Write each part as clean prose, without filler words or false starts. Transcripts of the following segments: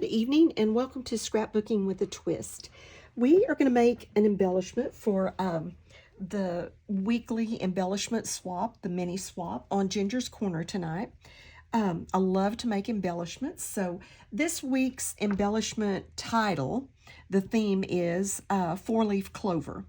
Good evening and welcome to Scrapbooking with a Twist. We are going to make an embellishment for the weekly embellishment swap, the mini swap on Ginger's Corner tonight. I love to make embellishments, so this week's embellishment title, the theme is four-leaf clover.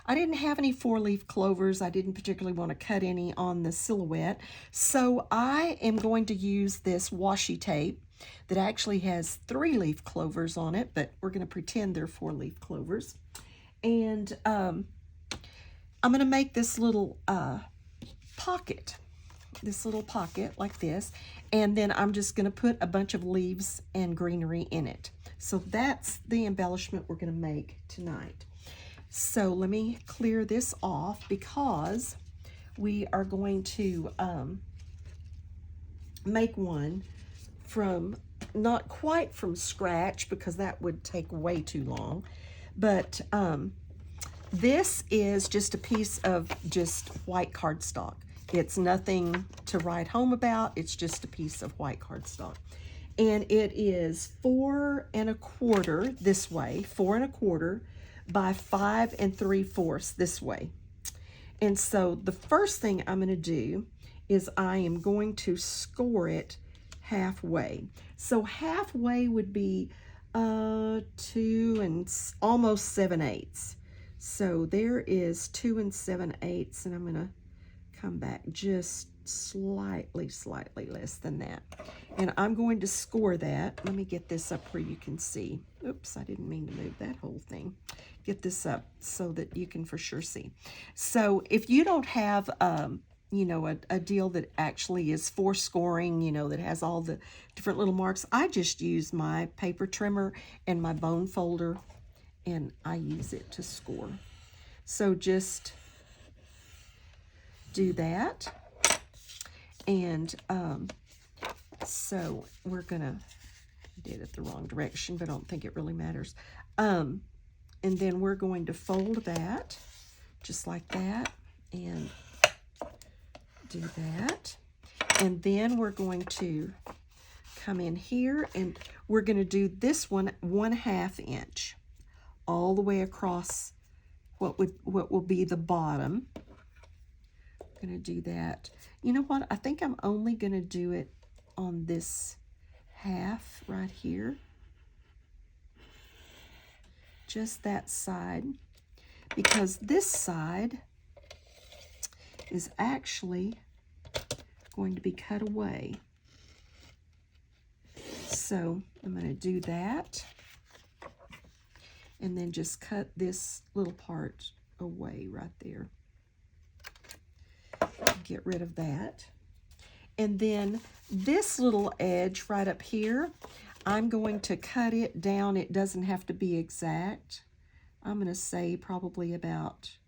I didn't have any four-leaf clovers. I didn't particularly want to cut any on the silhouette, so I am going to use this washi tape that actually has three-leaf clovers on it, but we're going to pretend they're four-leaf clovers. And I'm going to make this little pocket like this, and then I'm just going to put a bunch of leaves and greenery in it. So that's the embellishment we're going to make tonight. So let me clear this off because we are going to make one from, not quite from scratch because that would take way too long, but this is just a piece of just white cardstock. It's nothing to write home about. It's just a piece of white cardstock. And it is 4 1/4 this way, 4 1/4 by 5 3/4 this way. And so the first thing I'm going to do is I am going to score halfway. So halfway would be 2 and almost 7/8. So there is 2 7/8, and I'm going to come back just slightly less than that. And I'm going to score that. Let me get this up where you can see. Oops, I didn't mean to move that whole thing. Get this up so that you can for sure see. So if you don't have you know, a deal that actually is for scoring, you know, that has all the different little marks, I just use my paper trimmer and my bone folder, and I use it to score. So just do that. And so we're gonna, did it the wrong direction, but I don't think it really matters. And then we're going to fold that just like that and do that. And then we're going to come in here and we're going to do this one 1/2 inch all the way across what will be the bottom. I'm going to do that. You know what? I think I'm only going to do it on this half right here. Just that side, because this side is actually going to be cut away. So I'm going to do that and then just cut this little part away right there. Get rid of that. And then this little edge right up here, I'm going to cut it down. It doesn't have to be exact. I'm going to say probably about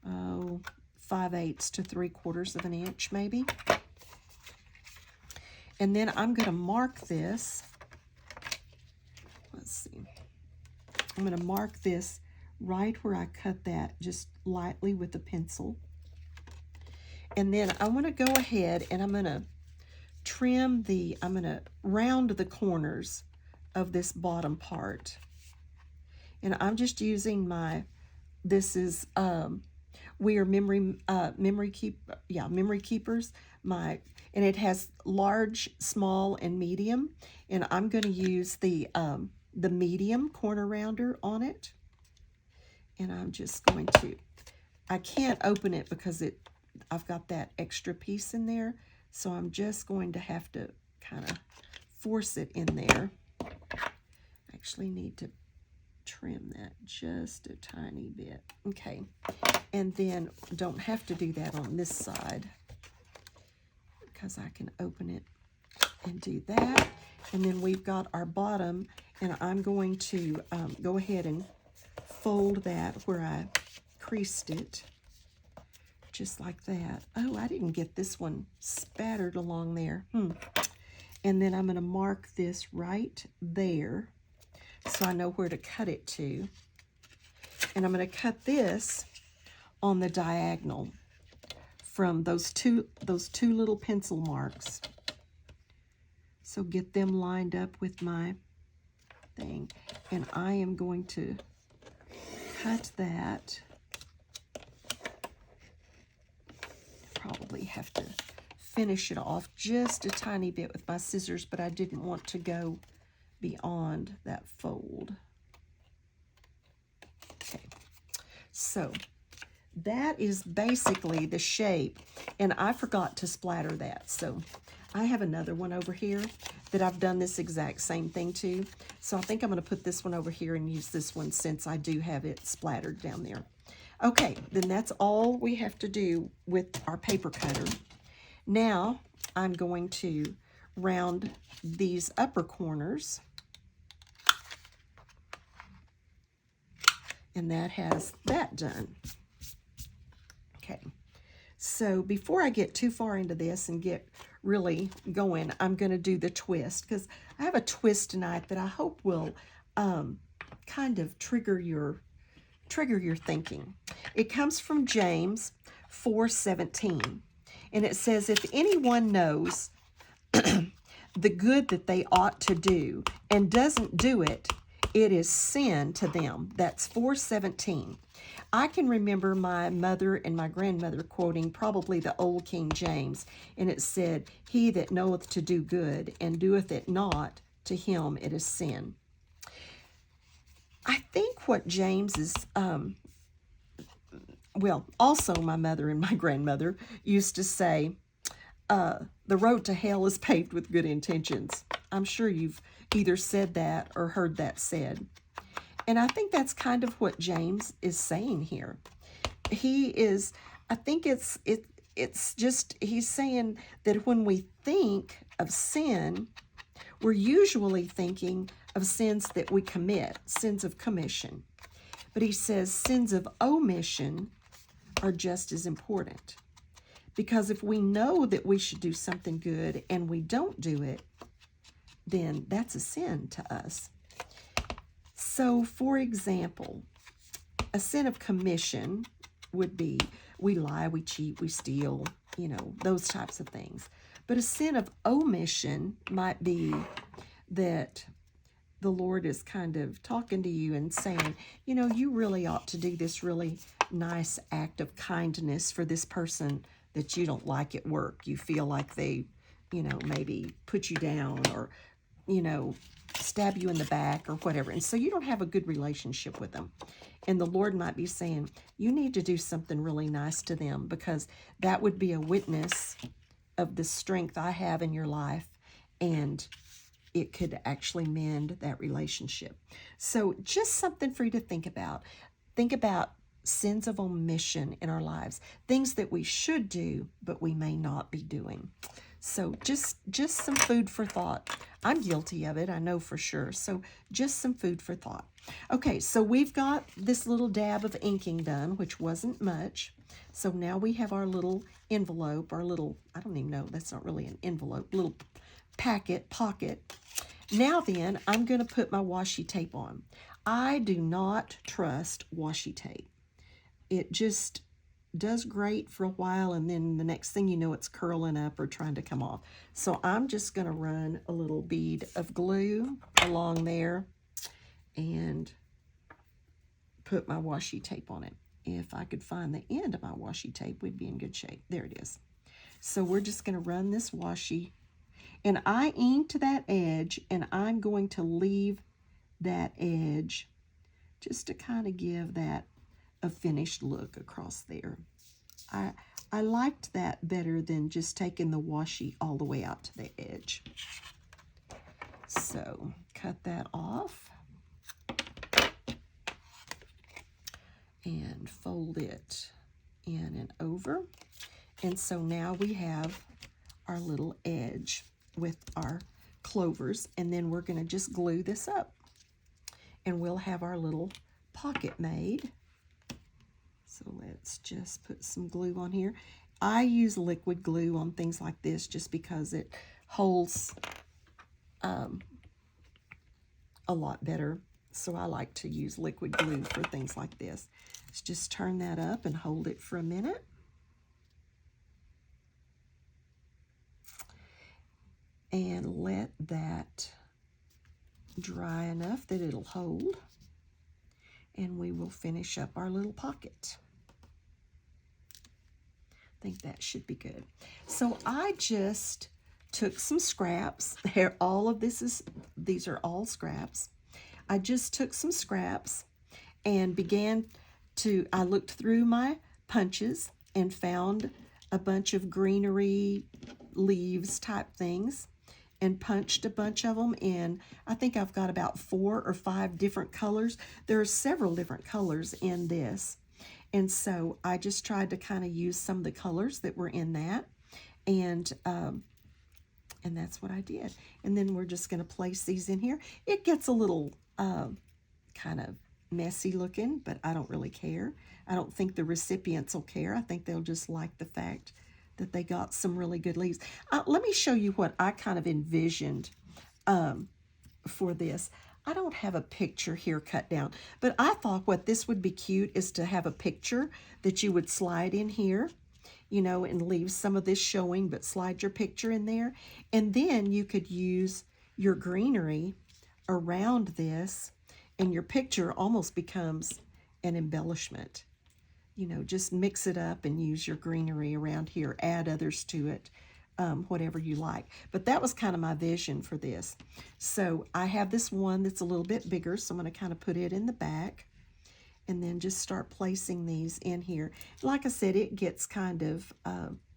5/8 to 3/4 of an inch maybe. And then I'm going to mark this. Let's see. I'm going to mark this right where I cut that, just lightly with a pencil. And then I want to go ahead and I'm going to trim I'm going to round the corners of this bottom part. And I'm just using this is, we are memory keepers. And it has large, small, and medium. And I'm going to use the medium corner rounder on it. And I'm just going to, I can't open it because I've got that extra piece in there. So I'm just going to have to kind of force it in there. Actually need to trim that just a tiny bit. Okay. And then don't have to do that on this side because I can open it and do that. And then we've got our bottom, and I'm going to go ahead and fold that where I creased it. Just like that. Oh, I didn't get this one spattered along there. And then I'm going to mark this right there so I know where to cut it to. And I'm going to cut this on the diagonal from those two little pencil marks. So get them lined up with my thing. And I am going to cut that. Probably have to finish it off just a tiny bit with my scissors, but I didn't want to go beyond that fold. Okay, so that is basically the shape, and I forgot to splatter that. So I have another one over here that I've done this exact same thing to. So I think I'm going to put this one over here and use this one since I do have it splattered down there. Okay, then that's all we have to do with our paper cutter. Now I'm going to round these upper corners. And that has that done. Okay, so before I get too far into this and get really going, I'm going to do the twist, because I have a twist tonight that I hope will kind of trigger your thinking. It comes from James 4:17, and it says, if anyone knows the good that they ought to do and doesn't do it, it is sin to them. That's 4:17. I can remember my mother and my grandmother quoting probably the old King James, and it said, he that knoweth to do good and doeth it not, to him it is sin. I think what James is, well, also my mother and my grandmother used to say, the road to hell is paved with good intentions. I'm sure you've either said that or heard that said. And I think that's kind of what James is saying here. He is, I think it's just, he's saying that when we think of sin, we're usually thinking of sins that we commit, sins of commission. But he says sins of omission are just as important. Because if we know that we should do something good and we don't do it, then that's a sin to us. So, for example, a sin of commission would be we lie, we cheat, we steal, you know, those types of things. But a sin of omission might be that the Lord is kind of talking to you and saying, you know, you really ought to do this really nice act of kindness for this person that you don't like at work. You feel like they, you know, maybe put you down or, you know, stab you in the back or whatever. And so you don't have a good relationship with them. And the Lord might be saying, you need to do something really nice to them, because that would be a witness of the strength I have in your life, and it could actually mend that relationship. So just something for you to think about. Think about sins of omission in our lives, things that we should do, but we may not be doing. So just some food for thought. I'm guilty of it, I know for sure. So just some food for thought. Okay, so we've got this little dab of inking done, which wasn't much. So now we have our little envelope, our little, I don't even know, that's not really an envelope, little pocket. Now then, I'm going to put my washi tape on. I do not trust washi tape. It just does great for a while, and then the next thing you know, it's curling up or trying to come off. So I'm just going to run a little bead of glue along there and put my washi tape on it. If I could find the end of my washi tape, we'd be in good shape. There it is. So we're just going to run this washi, and I inked that edge, and I'm going to leave that edge just to kind of give that a finished look across there. I liked that better than just taking the washi all the way out to the edge. So cut that off and fold it in and over. And so now we have our little edge with our clovers, and then we're going to just glue this up, and we'll have our little pocket made. So let's just put some glue on here. I use liquid glue on things like this just because it holds a lot better. So I like to use liquid glue for things like this. Let's just turn that up and hold it for a minute. And let that dry enough that it'll hold. And we will finish up our little pocket. I think that should be good. So I just took some scraps. Here, all of these are all scraps. I just took some scraps and I looked through my punches and found a bunch of greenery leaves type things and punched a bunch of them in. I think I've got about 4 or 5 different colors. There are several different colors in this. And so I just tried to kind of use some of the colors that were in that. And that's what I did. And then we're just going to place these in here. It gets a little kind of messy looking, but I don't really care. I don't think the recipients will care. I think they'll just like the fact that they got some really good leaves. Let me show you what I kind of envisioned for this. I don't have a picture here cut down, but I thought what this would be cute is to have a picture that you would slide in here, you know, and leave some of this showing, but slide your picture in there. And then you could use your greenery around this, and your picture almost becomes an embellishment. You know, just mix it up and use your greenery around here, add others to it, whatever you like. But that was kind of my vision for this. So I have this one that's a little bit bigger, so I'm going to kind of put it in the back and then just start placing these in here. Like I said, it gets kind of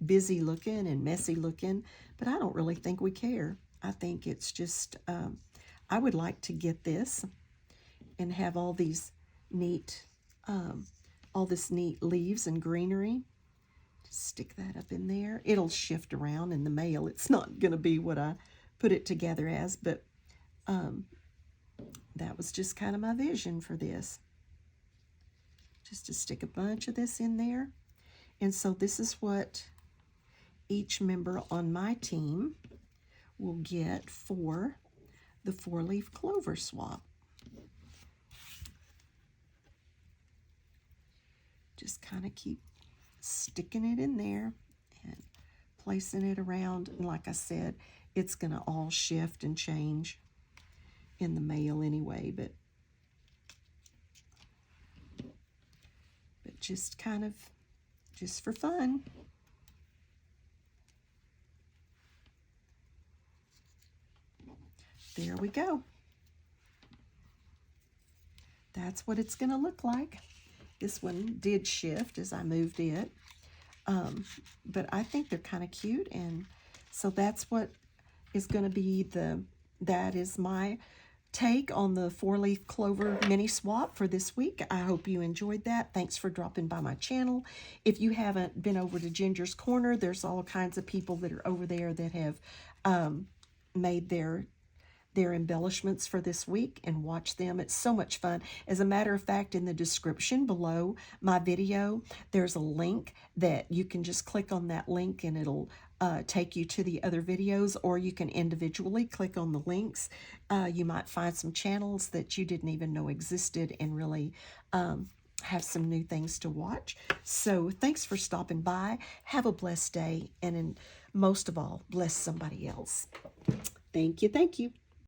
busy looking and messy looking, but I don't really think we care. I think it's just, I would like to get this and have all these neat, all this neat leaves and greenery. Just stick that up in there. It'll shift around in the mail. It's not going to be what I put it together as, but that was just kind of my vision for this. Just to stick a bunch of this in there. And so this is what each member on my team will get for the 4-leaf clover swap. Just kind of keep sticking it in there and placing it around. And like I said, it's going to all shift and change in the mail anyway, but just kind of, just for fun. There we go. That's what it's going to look like. This one did shift as I moved it, but I think they're kind of cute, and so that's what is going to be that is my take on the 4-leaf clover mini swap for this week. I hope you enjoyed that. Thanks for dropping by my channel. If you haven't been over to Ginger's Corner, there's all kinds of people that are over there that have made their embellishments for this week, and watch them. It's so much fun. As a matter of fact, in the description below my video, there's a link that you can just click on that link and it'll take you to the other videos, or you can individually click on the links. You might find some channels that you didn't even know existed and really have some new things to watch. So thanks for stopping by. Have a blessed day, and most of all, bless somebody else. Thank you. Thank you.